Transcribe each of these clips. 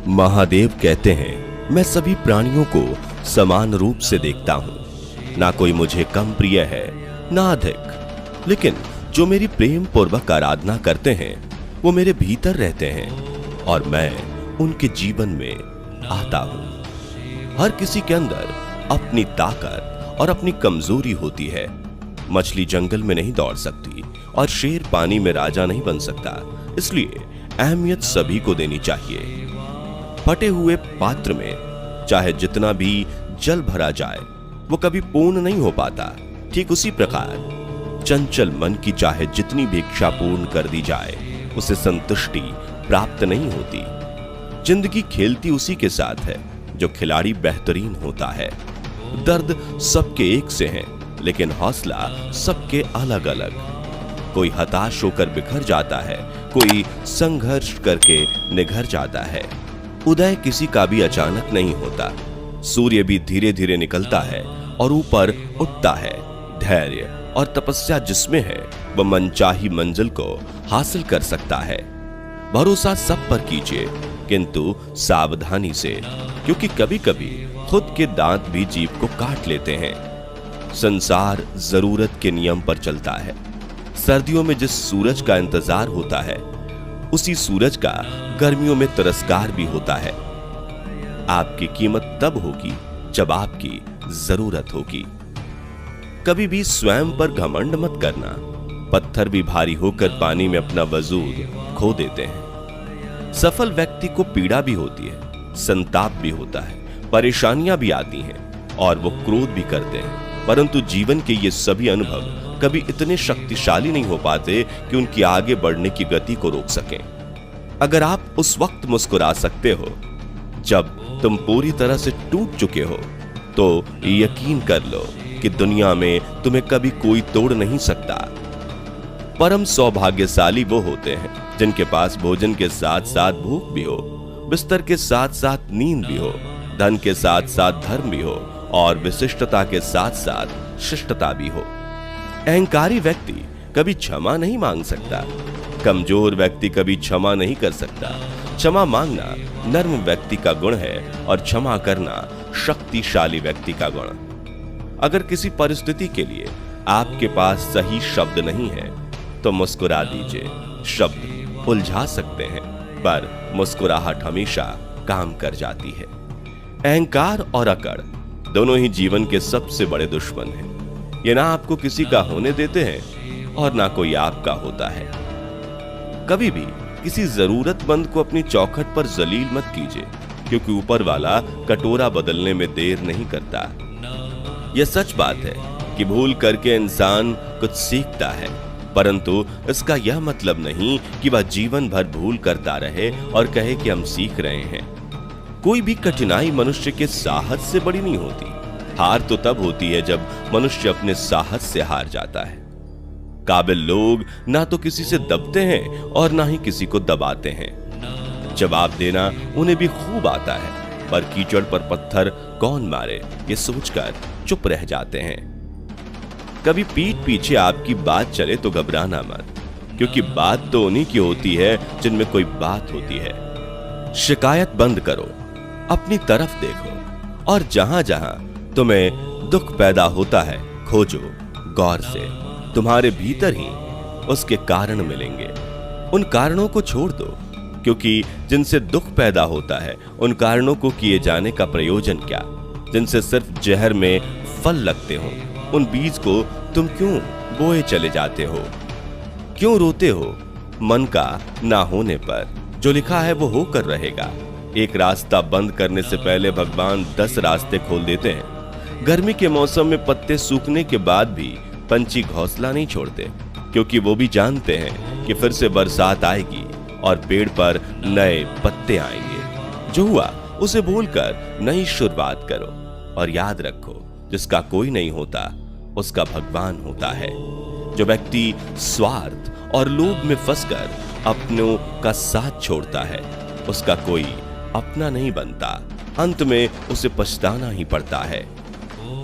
महादेव कहते हैं, मैं सभी प्राणियों को समान रूप से देखता हूं। ना कोई मुझे कम प्रिय है ना अधिक, लेकिन जो मेरी प्रेम पूर्वक आराधना करते हैं वो मेरे भीतर रहते हैं और मैं उनके जीवन में आता हूं। हर किसी के अंदर अपनी ताकत और अपनी कमजोरी होती है। मछली जंगल में नहीं दौड़ सकती और शेर पानी में राजा नहीं बन सकता, इसलिए अहमियत सभी को देनी चाहिए। फटे हुए पात्र में चाहे जितना भी जल भरा जाए वो कभी पूर्ण नहीं हो पाता। ठीक उसी प्रकार चंचल मन की चाहे जितनी भी इच्छा पूर्ण कर दी जाए उसे संतुष्टि प्राप्त नहीं होती। जिंदगी खेलती उसी के साथ है जो खिलाड़ी बेहतरीन होता है। दर्द सबके एक से हैं, लेकिन हौसला सबके अलग अलग। कोई हताश होकर बिखर जाता है, कोई संघर्ष करके निखर जाता है। उदय किसी का भी अचानक नहीं होता। सूर्य भी धीरे धीरे निकलता है और ऊपर उठता है। धैर्य और तपस्या जिसमें है वह मनचाही मंजिल को हासिल कर सकता है। भरोसा सब पर कीजिए, किंतु सावधानी से, क्योंकि कभी कभी खुद के दांत भी जीभ को काट लेते हैं। संसार जरूरत के नियम पर चलता है। सर्दियों में जिस सूरज का इंतजार होता है उसी सूरज का गर्मियों में तिरस्कार भी होता है। आपकी कीमत तब होगी जब आपकी जरूरत होगी। कभी भी स्वयं पर घमंड मत करना। पत्थर भी भारी होकर पानी में अपना वजूद खो देते हैं। सफल व्यक्ति को पीड़ा भी होती है, संताप भी होता है, परेशानियां भी आती हैं और वो क्रोध भी करते हैं, परंतु जीवन के ये सभी अनुभव कभी इतने शक्तिशाली नहीं हो पाते कि उनकी आगे बढ़ने की गति को रोक सकें। अगर आप उस वक्त मुस्कुरा सकते हो जब तुम पूरी तरह से टूट चुके हो, तो यकीन कर लो कि दुनिया में तुम्हें कभी कोई तोड़ नहीं सकता। परम सौभाग्यशाली वो होते हैं जिनके पास भोजन के साथ साथ भूख भी हो, बिस्तर के साथ साथ नींद भी हो, धन के साथ साथ धर्म भी हो और विशिष्टता के साथ साथ शिष्टता भी हो। अहंकारी व्यक्ति कभी क्षमा नहीं मांग सकता। कमजोर व्यक्ति कभी क्षमा नहीं कर सकता। क्षमा मांगना नर्म व्यक्ति का गुण है और क्षमा करना शक्तिशाली व्यक्ति का गुण। अगर किसी परिस्थिति के लिए आपके पास सही शब्द नहीं है तो मुस्कुरा दीजिए। शब्द उलझा सकते हैं, पर मुस्कुराहट हमेशा काम कर जाती है। अहंकार और अकड़ दोनों ही जीवन के सबसे बड़े दुश्मन हैं। ये ना आपको किसी का होने देते हैं और ना कोई आपका होता है। कभी भी किसी जरूरतमंद को अपनी चौखट पर जलील मत कीजिए, क्योंकि ऊपर वाला कटोरा बदलने में देर नहीं करता। यह सच बात है कि भूल करके इंसान कुछ सीखता है, परंतु इसका यह मतलब नहीं कि वह जीवन भर भूल करता रहे और कहे कि हम सीख रहे हैं। कोई भी कठिनाई मनुष्य के साहस से बड़ी नहीं होती। हार तो तब होती है जब मनुष्य अपने साहस से हार जाता है। काबिल लोग ना तो किसी से दबते हैं और ना ही किसी को दबाते हैं। जवाब देना उन्हें भी खूब आता है, पर कीचड़ पर पत्थर कौन मारे ये सोचकर चुप रह जाते हैं। कभी पीठ पीछे आपकी बात चले तो घबराना मत, क्योंकि बात तो उन्हीं की होती है जिनमें कोई बात होती है। शिकायत बंद करो, अपनी तरफ देखो और जहां जहां तुम्हें दुख पैदा होता है खोजो गौर से। तुम्हारे भीतर ही उसके कारण मिलेंगे। उन कारणों को छोड़ दो, क्योंकि जिनसे दुख पैदा होता है उन कारणों को किए जाने का प्रयोजन क्या। जिनसे सिर्फ जहर में फल लगते हो उन बीज को तुम क्यों बोए चले जाते हो। क्यों रोते हो मन का ना होने पर। जो लिखा है वो होकर रहेगा। एक रास्ता बंद करने से पहले भगवान 10 रास्ते खोल देते हैं। गर्मी के मौसम में पत्ते सूखने के बाद भी पंछी घोंसला नहीं छोड़ते, क्योंकि वो भी जानते हैं कि फिर से बरसात आएगी और पेड़ पर नए पत्ते आएंगे। जो हुआ उसे भूलकर नई शुरुआत करो और याद रखो, जिसका कोई नहीं होता उसका भगवान होता है। जो व्यक्ति स्वार्थ और लोभ में फंसकर अपनों का साथ छोड़ता है उसका कोई अपना नहीं बनता। अंत में उसे पछताना ही पड़ता है।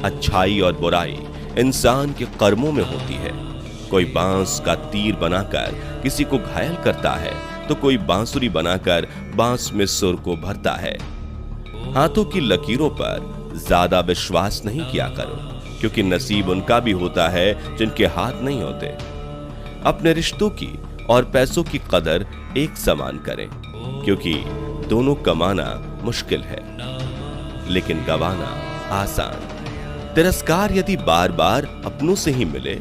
अच्छाई और बुराई इंसान के कर्मों में होती है। कोई बांस का तीर बनाकर किसी को घायल करता है तो कोई बांसुरी बनाकर बांस में सुर को भरता है। हाथों की लकीरों पर ज्यादा विश्वास नहीं किया करो, क्योंकि नसीब उनका भी होता है जिनके हाथ नहीं होते। अपने रिश्तों की और पैसों की कदर एक समान करें, क्योंकि दोनों कमाना मुश्किल है लेकिन गवाना आसान। तिरस्कार यदि बार बार अपनों से ही मिले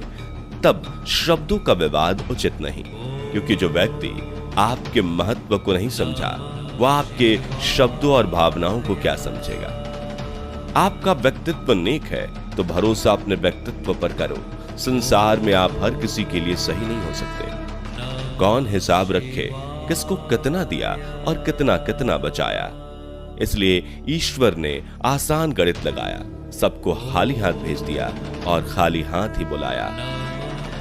तब शब्दों का विवाद उचित नहीं, क्योंकि जो व्यक्ति आपके महत्व को नहीं समझा वह आपके शब्दों और भावनाओं को क्या समझेगा। आपका व्यक्तित्व नेक है तो भरोसा अपने व्यक्तित्व पर करो। संसार में आप हर किसी के लिए सही नहीं हो सकते। कौन हिसाब रखे किसको कितना दिया और कितना कितना बचाया। इसलिए ईश्वर ने आसान गणित लगाया, सबको खाली हाथ भेज दिया और खाली हाथ ही बुलाया।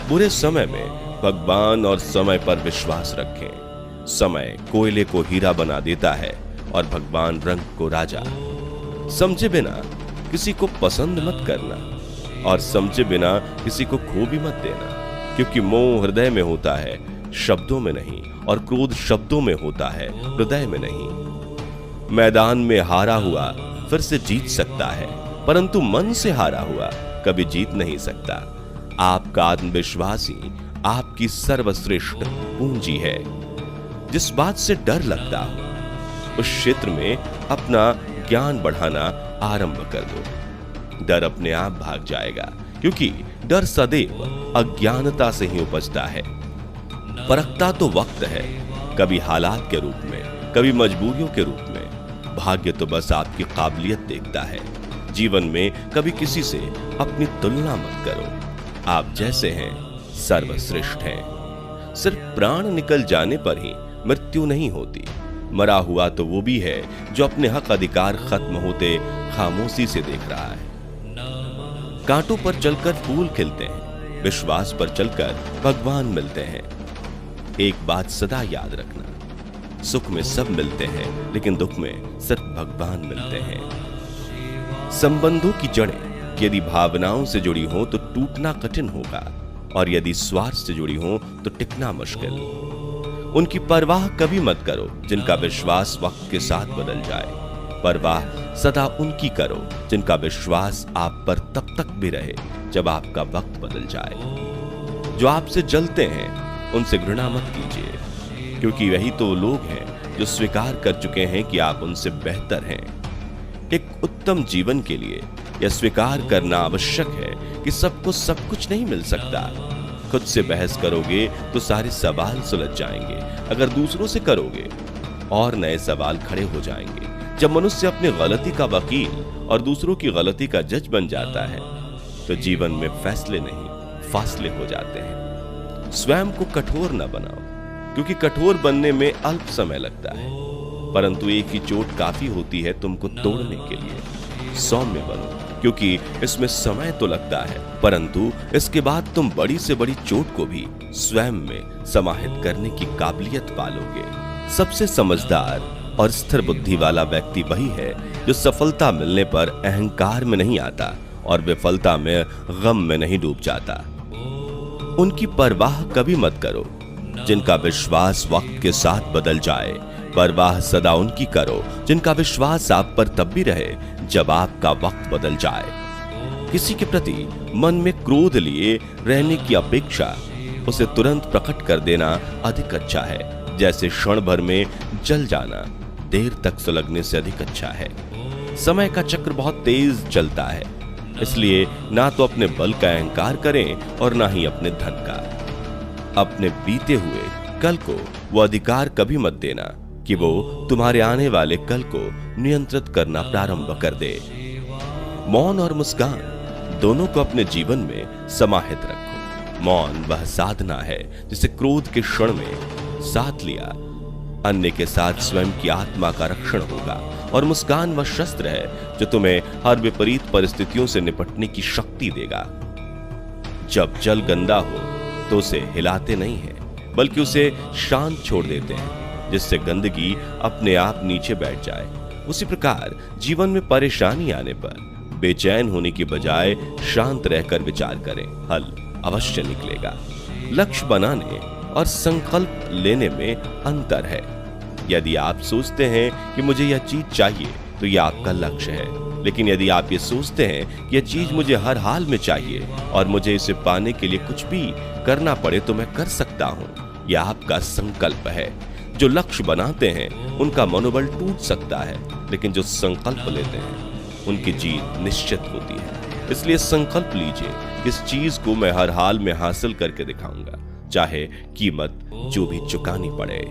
बुरे समय में भगवान और समय पर विश्वास रखें। समय कोयले को हीरा बना देता है और भगवान रंग को राजा। समझे बिना किसी को पसंद मत करना और समझे बिना किसी को खो भी मत देना, क्योंकि मोह हृदय में होता है शब्दों में नहीं, और क्रोध शब्दों में होता है हृदय में नहीं। मैदान में हारा हुआ फिर से जीत सकता है, परंतु मन से हारा हुआ कभी जीत नहीं सकता। आपका आत्मविश्वास ही आपकी सर्वश्रेष्ठ पूंजी है। जिस बात से डर लगता हो उस क्षेत्र में अपना ज्ञान बढ़ाना आरंभ कर दो। डर अपने आप भाग जाएगा, क्योंकि डर सदैव अज्ञानता से ही उपजता है। परखता तो वक्त है, कभी हालात के रूप में, कभी मजबूरियों के रूप में। भाग्य तो बस आपकी काबिलियत देखता है। जीवन में कभी किसी से अपनी तुलना मत करो। आप जैसे हैं सर्वश्रेष्ठ हैं। सिर्फ प्राण निकल जाने पर ही मृत्यु नहीं होती। मरा हुआ तो वो भी है जो अपने हक अधिकार खत्म होते खामोशी से देख रहा है। कांटों पर चलकर फूल खिलते हैं, विश्वास पर चलकर भगवान मिलते हैं। एक बात सदा याद रखना, सुख में सब मिलते हैं लेकिन दुख में सिर्फ भगवान मिलते हैं। संबंधों की जड़ें यदि भावनाओं से जुड़ी हो तो टूटना कठिन होगा, और यदि स्वार्थ से जुड़ी हो तो टिकना मुश्किल। उनकी परवाह कभी मत करो जिनका विश्वास वक्त के साथ बदल जाए। परवाह सदा उनकी करो जिनका विश्वास आप पर तब तक भी रहे जब आपका वक्त बदल जाए। जो आपसे जलते हैं उनसे घृणा मत कीजिए, क्योंकि वही तो लोग हैं जो स्वीकार कर चुके हैं कि आप उनसे बेहतर हैं। एक उत्तम जीवन के लिए यह स्वीकार करना आवश्यक है कि सबको सब कुछ नहीं मिल सकता। खुद से बहस करोगे तो सारे सवाल सुलझ जाएंगे, अगर दूसरों से करोगे और नए सवाल खड़े हो जाएंगे। जब मनुष्य अपनी गलती का वकील और दूसरों की गलती का जज बन जाता है तो जीवन में फैसले नहीं फासले हो जाते हैं। स्वयं को कठोर न बनाओ, क्योंकि कठोर बनने में अल्प समय लगता है, परंतु एक ही चोट काफी होती है तुमको तोड़ने के लिए। सौम्य बनो, क्योंकि इसमें समय तो लगता है, परंतु इसके बाद तुम बड़ी से बड़ी चोट को भी स्वयं में समाहित करने की काबिलियत पालोगे। सबसे समझदार और स्थिर बुद्धि वाला व्यक्ति वही है जो सफलता मिलने पर अहंकार में नहीं आता और विफलता में गम में नहीं डूब जाता। उनकी परवाह कभी मत करो जिनका विश्वास वक्त के साथ बदल जाए। परवाह सदा उनकी करो जिनका विश्वास आप पर तब भी रहे जब आपका वक्त बदल जाए। किसी के प्रति मन में क्रोध लिए रहने की अपेक्षा उसे तुरंत प्रकट कर देना अधिक अच्छा है। जैसे क्षण भर में जल जाना देर तक सुलगने से अधिक अच्छा है। समय का चक्र बहुत तेज चलता है, इसलिए ना तो अपने बल का अहंकार करें और ना ही अपने धन का। अपने बीते हुए कल को वो अधिकार कभी मत देना कि वो तुम्हारे आने वाले कल को नियंत्रित करना प्रारंभ कर दे। मौन और मुस्कान दोनों को अपने जीवन में समाहित रखो। मौन वह साधना है जिसे क्रोध के क्षण में साथ लिया अन्य के साथ स्वयं की आत्मा का रक्षण होगा, और मुस्कान वह शस्त्र है जो तुम्हें हर विपरीत परिस्थितियों से निपटने की शक्ति देगा। जब जल गंदा हो तो उसे हिलाते नहीं हैं, बल्कि उसे शांत छोड़ देते हैं, जिससे गंदगी अपने आप नीचे बैठ जाए। उसी प्रकार जीवन में परेशानी आने पर बेचैन होने की बजाय शांत रहकर विचार करें, हल अवश्य निकलेगा। लक्ष्य बनाने और संकल्प लेने में अंतर है। यदि आप सोचते हैं कि मुझे यह चीज चाहिए तो यह आपका लक्ष्य है, लेकिन यदि आप ये सोचते हैं कि यह चीज मुझे हर हाल में चाहिए और मुझे इसे पाने के लिए कुछ भी करना पड़े तो मैं कर सकता हूं, यह आपका संकल्प है। जो लक्ष्य बनाते हैं उनका मनोबल टूट सकता है, लेकिन जो संकल्प लेते हैं उनकी जीत निश्चित होती है। इसलिए संकल्प लीजिए, इस चीज को मैं हर हाल में हासिल करके दिखाऊंगा, चाहे कीमत जो भी चुकानी पड़े।